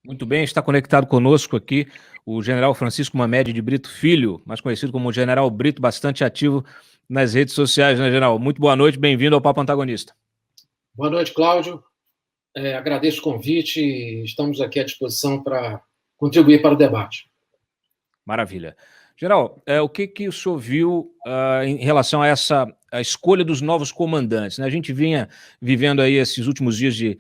Muito bem, está conectado conosco aqui o general Francisco Mamede de Brito Filho, mais conhecido como General Brito, bastante ativo nas redes sociais, né, general? Muito boa noite, bem-vindo ao Papo Antagonista. Boa noite, Cláudio. Agradeço o convite e estamos aqui à disposição para contribuir para o debate. Maravilha. General, o que o senhor viu em relação a a escolha dos novos comandantes, né? A gente vinha vivendo aí esses últimos dias de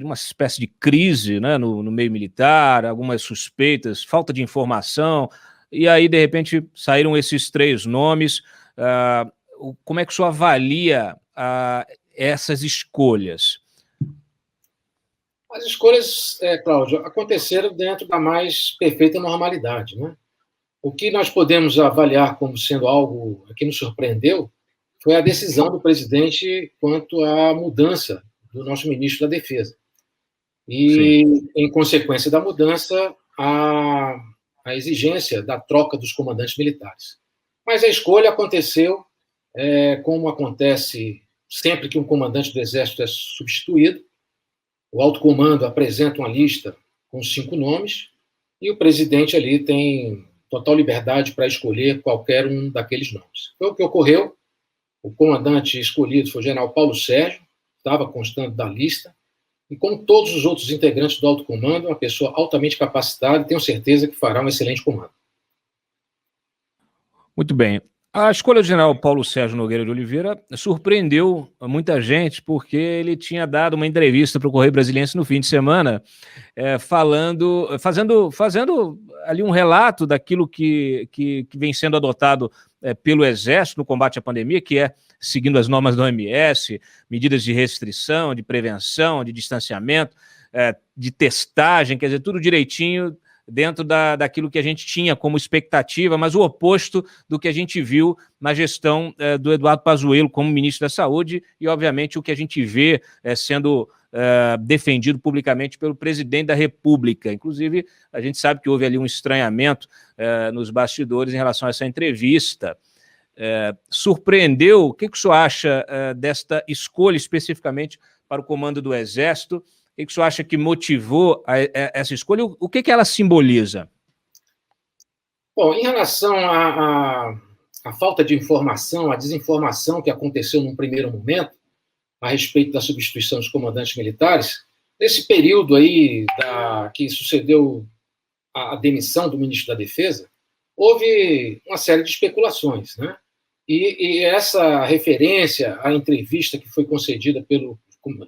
uma espécie de crise, né, no meio militar, algumas suspeitas, falta de informação, e aí, de repente, saíram esses três nomes. Como é que o senhor avalia essas escolhas? As escolhas, Cláudio, aconteceram dentro da mais perfeita normalidade, né? O que nós podemos avaliar como sendo algo que nos surpreendeu foi a decisão do presidente quanto à mudança do nosso ministro da Defesa. E, Sim. em consequência da mudança, a exigência da troca dos comandantes militares. Mas a escolha aconteceu como acontece sempre que um comandante do Exército é substituído. O alto comando apresenta uma lista com 5 nomes e o presidente ali tem total liberdade para escolher qualquer um daqueles nomes. Foi o que ocorreu. O comandante escolhido foi o general Paulo Sérgio, estava constando da lista, e como todos os outros integrantes do alto comando, uma pessoa altamente capacitada e tenho certeza que fará um excelente comando. Muito bem. A escolha do general Paulo Sérgio Nogueira de Oliveira surpreendeu muita gente, porque ele tinha dado uma entrevista para o Correio Brasiliense no fim de semana, fazendo ali um relato daquilo que vem sendo adotado pelo Exército no combate à pandemia, que é seguindo as normas da OMS, medidas de restrição, de prevenção, de distanciamento, de testagem, quer dizer, tudo direitinho dentro daquilo que a gente tinha como expectativa, mas o oposto do que a gente viu na gestão do Eduardo Pazuello como ministro da Saúde e, obviamente, o que a gente vê sendo defendido publicamente pelo presidente da República. Inclusive, a gente sabe que houve ali um estranhamento nos bastidores em relação a essa entrevista. Surpreendeu? O que o senhor acha desta escolha especificamente para o comando do Exército? O que o senhor acha que motivou essa escolha? O que ela simboliza? Bom, em relação à falta de informação, à desinformação que aconteceu num primeiro momento, a respeito da substituição dos comandantes militares, nesse período aí que sucedeu a demissão do ministro da Defesa, houve uma série de especulações, né? E essa referência à entrevista que foi concedida pelo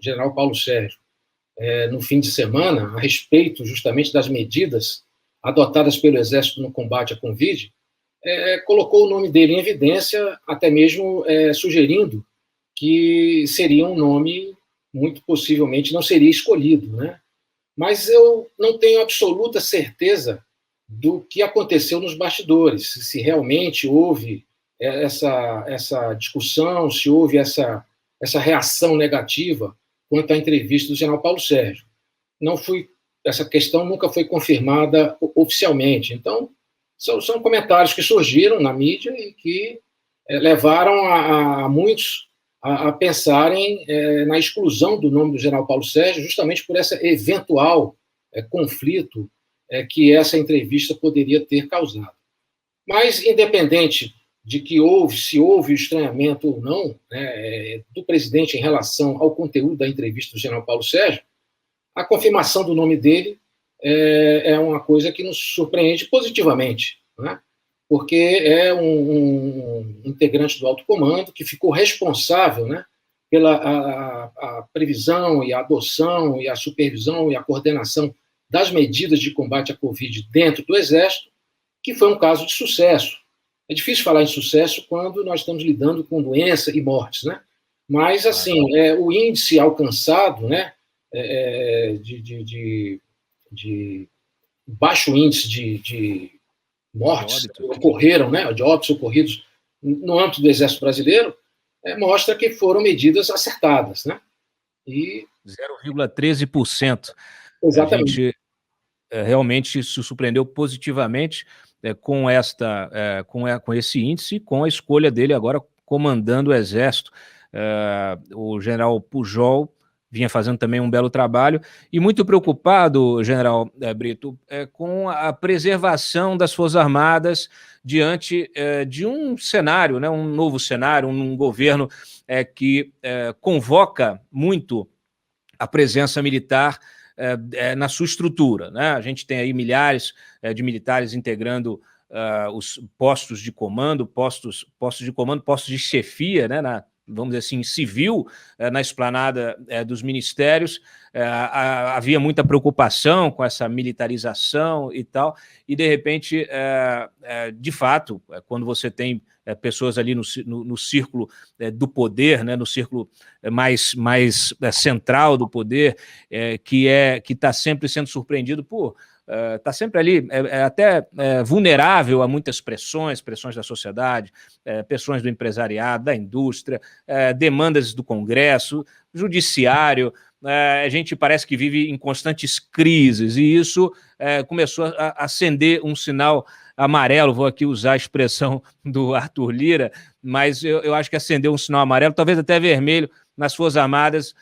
general Paulo Sérgio no fim de semana, a respeito justamente das medidas adotadas pelo Exército no combate à Covid, colocou o nome dele em evidência, até mesmo sugerindo que seria um nome, muito possivelmente, não seria escolhido, né? Mas eu não tenho absoluta certeza do que aconteceu nos bastidores, se realmente houve essa discussão, se houve essa reação negativa quanto à entrevista do general Paulo Sérgio. Essa questão nunca foi confirmada oficialmente. Então, são comentários que surgiram na mídia e que levaram a muitos a pensarem na exclusão do nome do general Paulo Sérgio, justamente por esse eventual conflito que essa entrevista poderia ter causado. Mas, independente de que se houve estranhamento ou não do presidente em relação ao conteúdo da entrevista do general Paulo Sérgio, a confirmação do nome dele é uma coisa que nos surpreende positivamente, né? Porque é um integrante do alto comando que ficou responsável, né, pela a previsão e a adoção e a supervisão e a coordenação das medidas de combate à Covid dentro do Exército, que foi um caso de sucesso. É difícil falar em sucesso quando nós estamos lidando com doença e mortes, né? Mas, assim, o índice alcançado, né, de baixo índice de mortes ocorreram, né, de óbitos ocorridos no âmbito do Exército Brasileiro, mostra que foram medidas acertadas, né? E 0,13%. Exatamente. A gente realmente se surpreendeu positivamente com esse índice, com a escolha dele agora comandando o Exército. O general Pujol vinha fazendo também um belo trabalho, e muito preocupado, general Brito, com a preservação das Forças Armadas diante de um cenário, né, um novo cenário, um governo que convoca muito a presença militar na sua estrutura, né? A gente tem aí milhares de militares integrando os postos de comando, postos de chefia, né, vamos dizer assim, civil, na esplanada dos ministérios. Havia muita preocupação com essa militarização e tal, e de repente, de fato, quando você tem pessoas ali no círculo do poder, né, no círculo mais central do poder, que está sempre sendo surpreendido por está sempre ali, até vulnerável a muitas pressões da sociedade, pressões do empresariado, da indústria, demandas do Congresso, judiciário. A gente parece que vive em constantes crises, e isso começou a acender um sinal amarelo. Vou aqui usar a expressão do Arthur Lira, mas eu acho que acendeu um sinal amarelo, talvez até vermelho, nas Forças Armadas,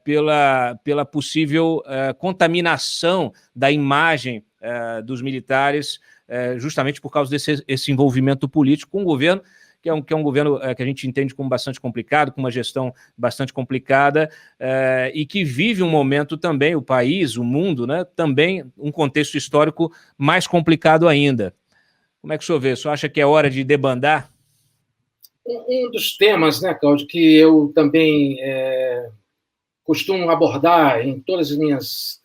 pela possível contaminação da imagem dos militares, justamente por causa desse envolvimento político com o governo, que é um governo que a gente entende como bastante complicado, com uma gestão bastante complicada, e que vive um momento também, o país, o mundo, né, também um contexto histórico mais complicado ainda. Como é que o senhor vê? O senhor acha que é hora de debandar? Um dos temas, né, Cláudio, que eu também costumo abordar em todas as minhas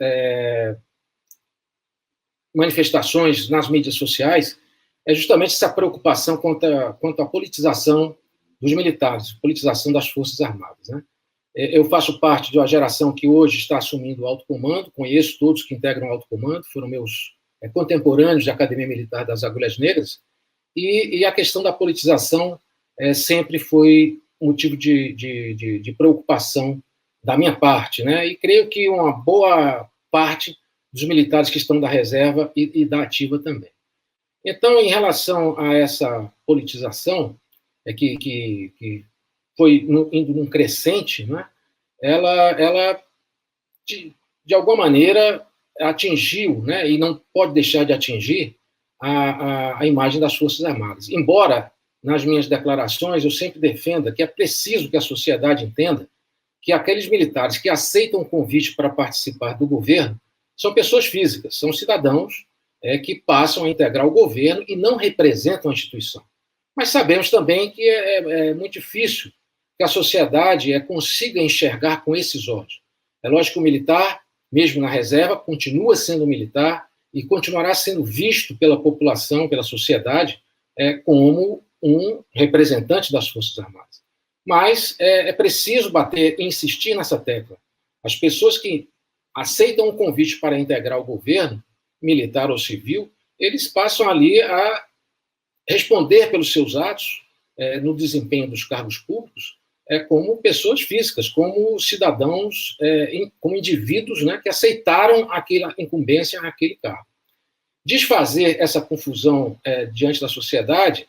manifestações nas mídias sociais é justamente essa preocupação quanto à politização dos militares, politização das Forças Armadas, né? Eu faço parte de uma geração que hoje está assumindo o alto comando, conheço todos que integram o alto comando, foram meus contemporâneos da Academia Militar das Agulhas Negras, e a questão da politização sempre foi motivo de preocupação da minha parte, né? E creio que uma boa parte dos militares que estão da reserva e da ativa também. Então, em relação a essa politização, que foi indo num crescente, né? Ela de alguma maneira, atingiu, né? E não pode deixar de atingir a imagem das Forças Armadas. Embora nas minhas declarações, eu sempre defendo que é preciso que a sociedade entenda que aqueles militares que aceitam o convite para participar do governo são pessoas físicas, são cidadãos que passam a integrar o governo e não representam a instituição. Mas sabemos também que é muito difícil que a sociedade consiga enxergar com esses olhos. É lógico que o militar, mesmo na reserva, continua sendo militar e continuará sendo visto pela população, pela sociedade, como um representante das Forças Armadas. Mas é preciso insistir nessa tecla. As pessoas que aceitam o convite para integrar o governo, militar ou civil, eles passam ali a responder pelos seus atos no desempenho dos cargos públicos como pessoas físicas, como cidadãos, como indivíduos, né, que aceitaram aquela incumbência naquele cargo. Desfazer essa confusão diante da sociedade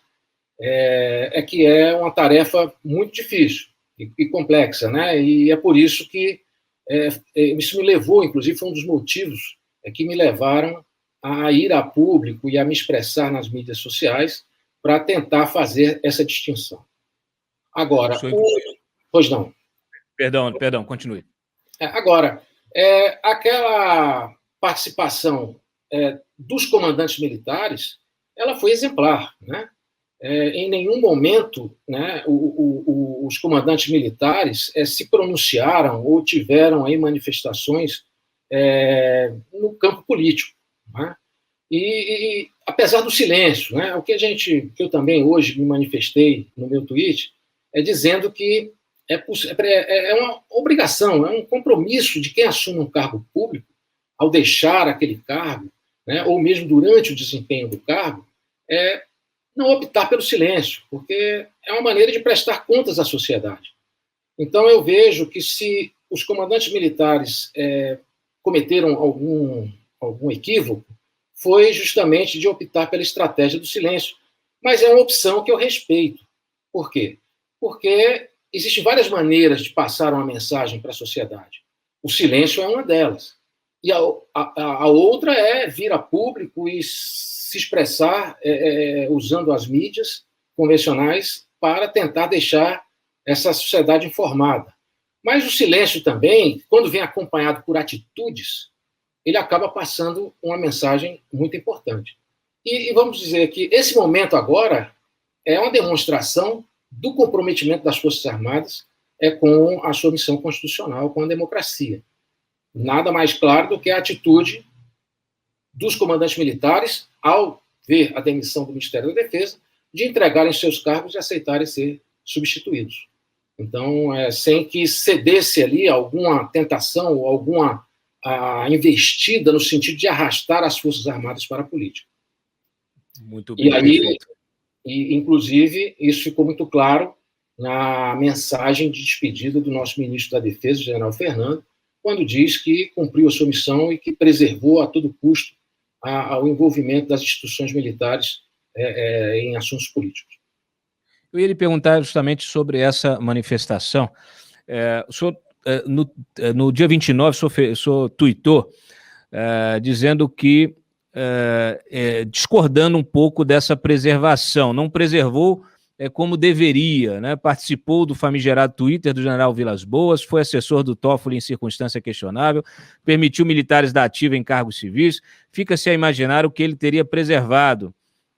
que é uma tarefa muito difícil e complexa, né? E é por isso que isso me levou, inclusive, foi um dos motivos que me levaram a ir a público e a me expressar nas mídias sociais para tentar fazer essa distinção. Agora, pois não. Perdão, continue. Agora, aquela participação dos comandantes militares, ela foi exemplar, né? Em nenhum momento, né, os comandantes militares se pronunciaram ou tiveram aí manifestações no campo político, né? E apesar do silêncio, né, o que eu também hoje me manifestei no meu tweet, dizendo que é uma obrigação, é um compromisso de quem assume um cargo público, ao deixar aquele cargo, né, ou mesmo durante o desempenho do cargo, não optar pelo silêncio, porque é uma maneira de prestar contas à sociedade. Então, eu vejo que se os comandantes militares cometeram algum equívoco, foi justamente de optar pela estratégia do silêncio. Mas é uma opção que eu respeito. Por quê? Porque existem várias maneiras de passar uma mensagem para a sociedade. O silêncio é uma delas. E a outra é vir a público e se expressar usando as mídias convencionais para tentar deixar essa sociedade informada. Mas o silêncio também, quando vem acompanhado por atitudes, ele acaba passando uma mensagem muito importante. E vamos dizer que esse momento agora é uma demonstração do comprometimento das Forças Armadas com a sua missão constitucional, com a democracia. Nada mais claro do que a atitude dos comandantes militares, ao ver a demissão do Ministério da Defesa, de entregarem seus cargos e aceitarem ser substituídos. Então, sem que cedesse ali alguma tentação ou alguma investida no sentido de arrastar as Forças Armadas para a política. Muito bem. E aí, inclusive, isso ficou muito claro na mensagem de despedida do nosso ministro da Defesa, o general Fernando, quando diz que cumpriu a sua missão e que preservou a todo custo o envolvimento das instituições militares em assuntos políticos. Eu ia lhe perguntar justamente sobre essa manifestação. O senhor, no dia 29, o senhor tuitou dizendo que, discordando um pouco dessa preservação, não preservou como deveria, né? Participou do famigerado Twitter do general Vilas Boas, foi assessor do Toffoli em circunstância questionável, permitiu militares da ativa em cargos civis, fica-se a imaginar o que ele teria preservado.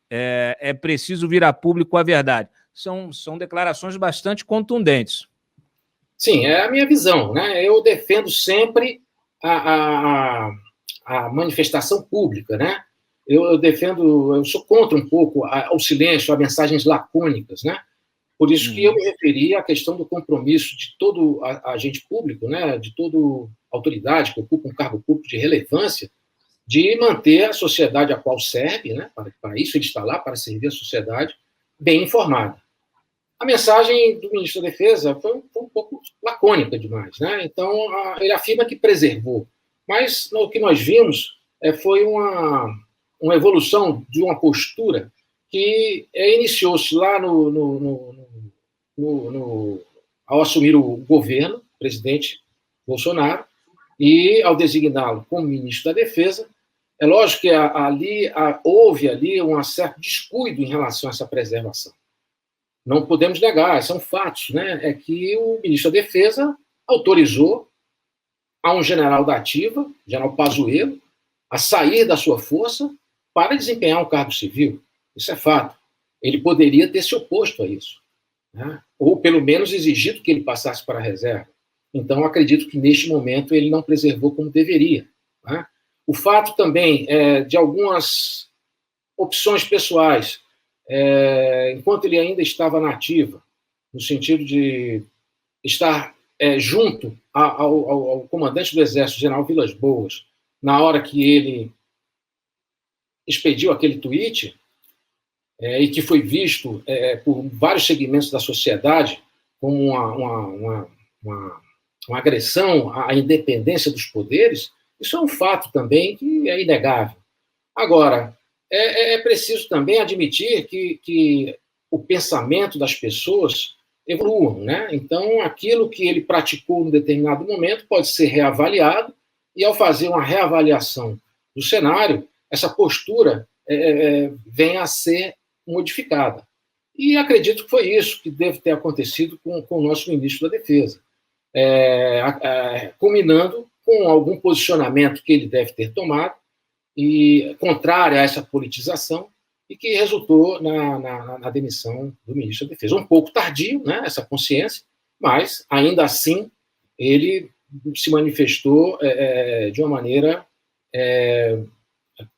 É preciso vir a público a verdade. São declarações bastante contundentes. Sim, é a minha visão, né? Eu defendo sempre a manifestação pública, né? Eu sou contra um pouco o silêncio, as mensagens lacônicas, né? Por isso que eu me referi à questão do compromisso de todo agente público, né? De toda autoridade que ocupa um cargo público de relevância, de manter a sociedade a qual serve, né? Para isso ele está lá, para servir a sociedade, bem informada. A mensagem do ministro da Defesa foi um pouco lacônica demais, né? Então, ele afirma que preservou. Mas o que nós vimos foi uma evolução de uma postura que iniciou-se lá ao assumir o governo, o presidente Bolsonaro, e ao designá-lo como ministro da Defesa. É lógico que houve ali um certo descuido em relação a essa preservação. Não podemos negar, são fatos, né? É que o ministro da Defesa autorizou a um general da ativa, general Pazuello, a sair da sua força para desempenhar um cargo civil. Isso é fato. Ele poderia ter se oposto a isso, né? Ou pelo menos exigido que ele passasse para a reserva. Então, acredito que neste momento ele não preservou como deveria, né? O fato também de algumas opções pessoais, enquanto ele ainda estava na ativa, no sentido de estar junto ao comandante do Exército, general Vilas Boas, na hora que ele expediu aquele tweet, e que foi visto por vários segmentos da sociedade como uma agressão à independência dos poderes, isso é um fato também que é inegável. Agora, é preciso também admitir que o pensamento das pessoas evoluam, né? Então, aquilo que ele praticou em determinado momento pode ser reavaliado, e ao fazer uma reavaliação do cenário, essa postura vem a ser modificada. E acredito que foi isso que deve ter acontecido com o nosso ministro da Defesa, culminando com algum posicionamento que ele deve ter tomado, e contrário a essa politização, e que resultou na demissão do ministro da Defesa. Um pouco tardio, né, essa consciência, mas, ainda assim, ele se manifestou de uma maneira,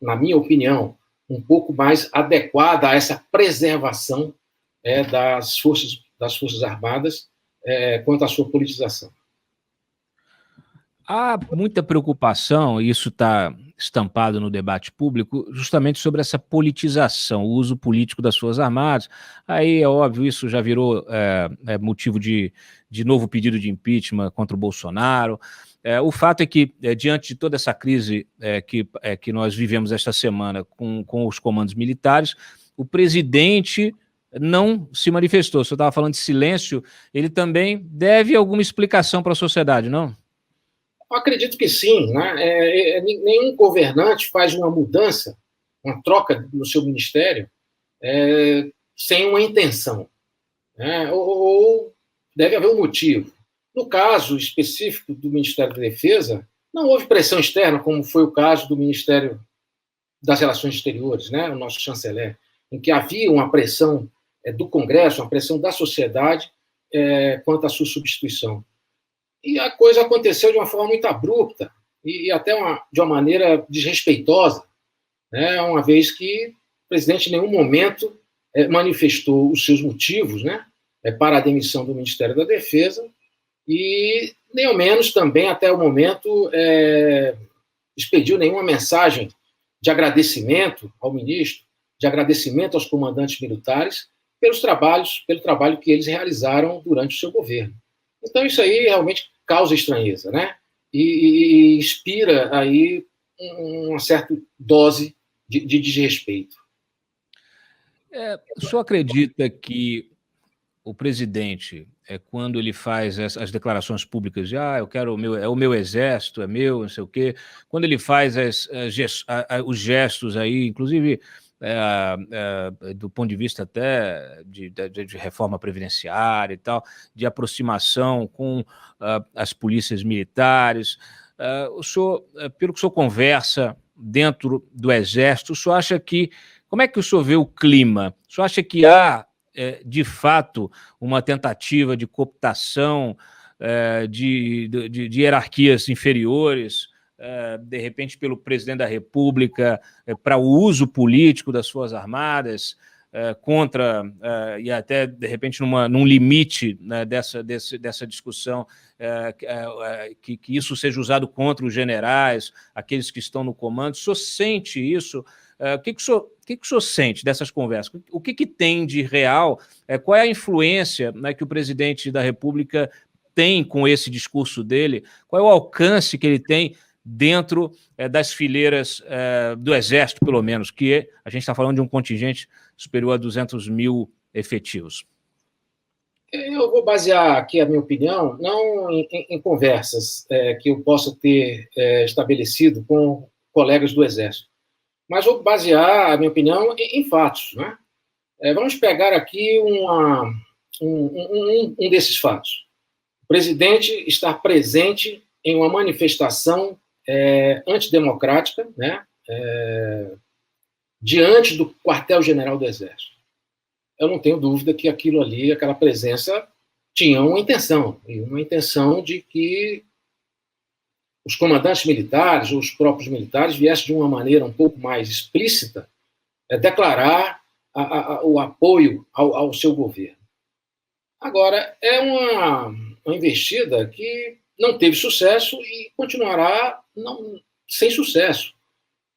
na minha opinião, um pouco mais adequada a essa preservação das Forças Armadas quanto à sua politização. Há muita preocupação, e isso está estampado no debate público, justamente sobre essa politização, o uso político das Forças Armadas. Aí, é óbvio, isso já virou motivo de novo pedido de impeachment contra o Bolsonaro. O fato é que, diante de toda essa crise que nós vivemos esta semana com os comandos militares, o presidente não se manifestou. O senhor estava falando de silêncio, ele também deve alguma explicação para a sociedade, não? Eu acredito que sim, né? Nenhum governante faz uma mudança, uma troca no seu ministério, sem uma intenção, né? Ou deve haver um motivo. No caso específico do Ministério da Defesa, não houve pressão externa, como foi o caso do Ministério das Relações Exteriores, né? O nosso chanceler, em que havia uma pressão do Congresso, uma pressão da sociedade quanto à sua substituição. E a coisa aconteceu de uma forma muito abrupta e até de uma maneira desrespeitosa, né? Uma vez que o presidente em nenhum momento manifestou os seus motivos, né, para a demissão do Ministério da Defesa e, nem ao menos, também, até o momento, expediu nenhuma mensagem de agradecimento ao ministro, de agradecimento aos comandantes militares pelo trabalho que eles realizaram durante o seu governo. Então, isso aí realmente causa estranheza, né? E inspira aí uma certa dose de desrespeito. O senhor acredita que o presidente, quando ele faz as declarações públicas de eu quero o meu exército, é meu, não sei o quê, quando ele faz os gestos aí, inclusive do ponto de vista até de reforma previdenciária e tal, de aproximação com as polícias militares, o senhor, pelo que o senhor conversa dentro do Exército, o senhor acha que, como é que o senhor vê o clima? O senhor acha que há de fato, uma tentativa de cooptação de hierarquias inferiores, de repente pelo presidente da República, para o uso político das Forças Armadas, contra, e até, de repente, num limite, né, dessa discussão, que isso seja usado contra os generais, aqueles que estão no comando. O senhor sente isso? O que o senhor sente dessas conversas? O que tem de real? Qual é a influência, né, que o presidente da República tem com esse discurso dele? Qual é o alcance que ele tem dentro das fileiras do Exército, pelo menos, que a gente está falando de um contingente superior a 200 mil efetivos? Eu vou basear aqui a minha opinião não em conversas que eu possa ter estabelecido com colegas do Exército, mas vou basear a minha opinião em fatos, né? Vamos pegar aqui um desses fatos. O presidente estar presente em uma manifestação antidemocrática, né? Diante do quartel-general do Exército. Eu não tenho dúvida que aquilo ali, aquela presença, tinha uma intenção de que os comandantes militares, ou os próprios militares, viessem de uma maneira um pouco mais explícita declarar o apoio ao seu governo. Agora, é uma investida que não teve sucesso e continuará sem sucesso,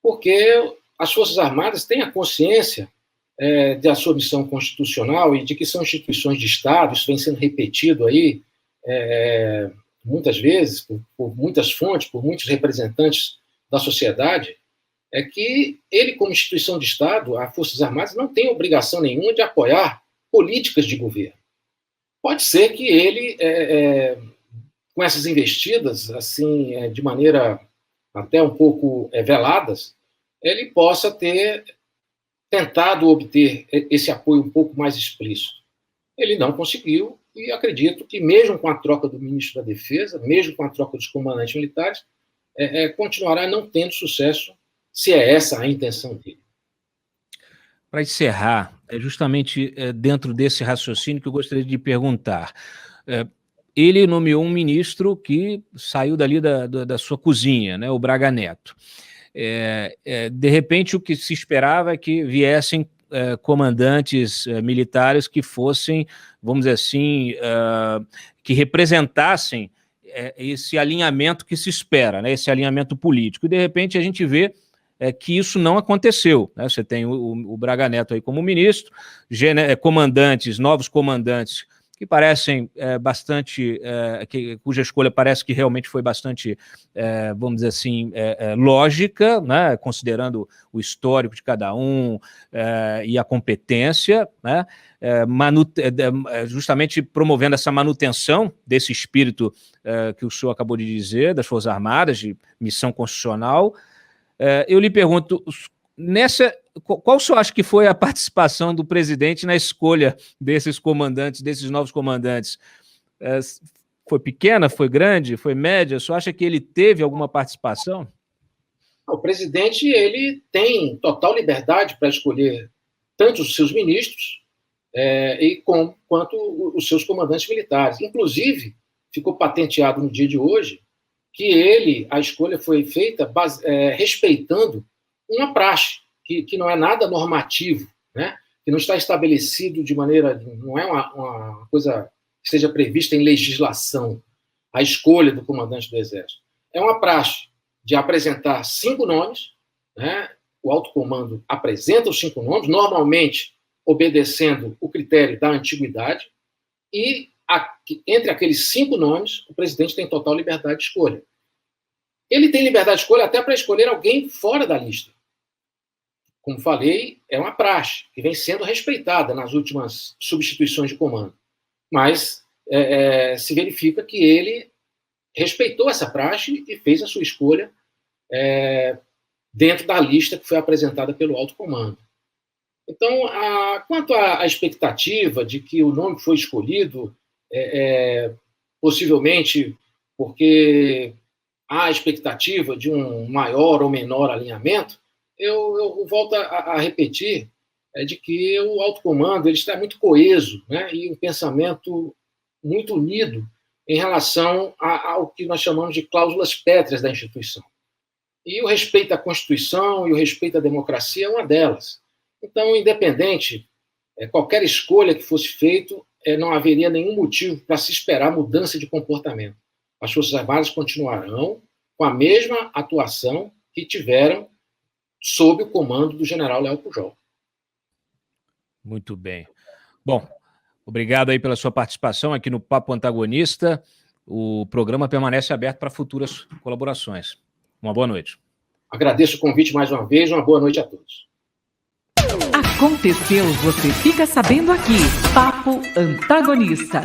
porque as Forças Armadas têm a consciência da sua missão constitucional e de que são instituições de Estado. Isso vem sendo repetido aí muitas vezes, por muitas fontes, por muitos representantes da sociedade, é que ele, como instituição de Estado, as Forças Armadas, não tem obrigação nenhuma de apoiar políticas de governo. Pode ser que ele, com essas investidas, assim, de maneira até um pouco veladas, ele possa ter tentado obter esse apoio um pouco mais explícito. Ele não conseguiu, e acredito que, mesmo com a troca do ministro da Defesa, mesmo com a troca dos comandantes militares, continuará não tendo sucesso, se é essa a intenção dele. Para encerrar, justamente dentro desse raciocínio que eu gostaria de perguntar. Ele nomeou um ministro que saiu dali da sua cozinha, né, o Braga Neto. De repente, o que se esperava é que viessem comandantes militares que fossem, vamos dizer assim, que representassem esse alinhamento que se espera, né, esse alinhamento político. E, de repente, a gente vê que isso não aconteceu, né? Você tem o Braga Neto aí como ministro, novos comandantes que parecem bastante, cuja escolha parece que realmente foi bastante, vamos dizer assim, lógica, né, considerando o histórico de cada um e a competência, né, justamente promovendo essa manutenção desse espírito que o senhor acabou de dizer, das Forças Armadas, de missão constitucional. Eu lhe pergunto, qual o senhor acha que foi a participação do presidente na escolha desses comandantes, desses novos comandantes? Foi pequena, foi grande, foi média? O senhor acha que ele teve alguma participação? O presidente ele tem total liberdade para escolher tanto os seus ministros quanto os seus comandantes militares. Inclusive, ficou patenteado no dia de hoje que a escolha foi feita respeitando uma praxe, que não é nada normativo, né? Que não está estabelecido de maneira... Não é uma coisa que seja prevista em legislação, a escolha do comandante do Exército. É uma praxe de apresentar 5 nomes, né? O alto comando apresenta os 5 nomes, normalmente obedecendo o critério da antiguidade, e entre aqueles 5 nomes, o presidente tem total liberdade de escolha. Ele tem liberdade de escolha até para escolher alguém fora da lista. Como falei, é uma praxe que vem sendo respeitada nas últimas substituições de comando. Mas se verifica que ele respeitou essa praxe e fez a sua escolha dentro da lista que foi apresentada pelo alto comando. Então, quanto à expectativa de que o nome foi escolhido, possivelmente porque há a expectativa de um maior ou menor alinhamento, eu volto a repetir de que o alto comando ele está muito coeso, né, e um pensamento muito unido em relação ao que nós chamamos de cláusulas pétreas da instituição. E o respeito à Constituição e o respeito à democracia é uma delas. Então, independente, qualquer escolha que fosse feita, não haveria nenhum motivo para se esperar mudança de comportamento. As Forças Armadas continuarão com a mesma atuação que tiveram sob o comando do general Léo Pujol. Muito bem. Bom, obrigado aí pela sua participação aqui no Papo Antagonista. O programa permanece aberto para futuras colaborações. Uma boa noite. Agradeço o convite mais uma vez. Uma boa noite a todos. Aconteceu, você fica sabendo aqui. Papo Antagonista.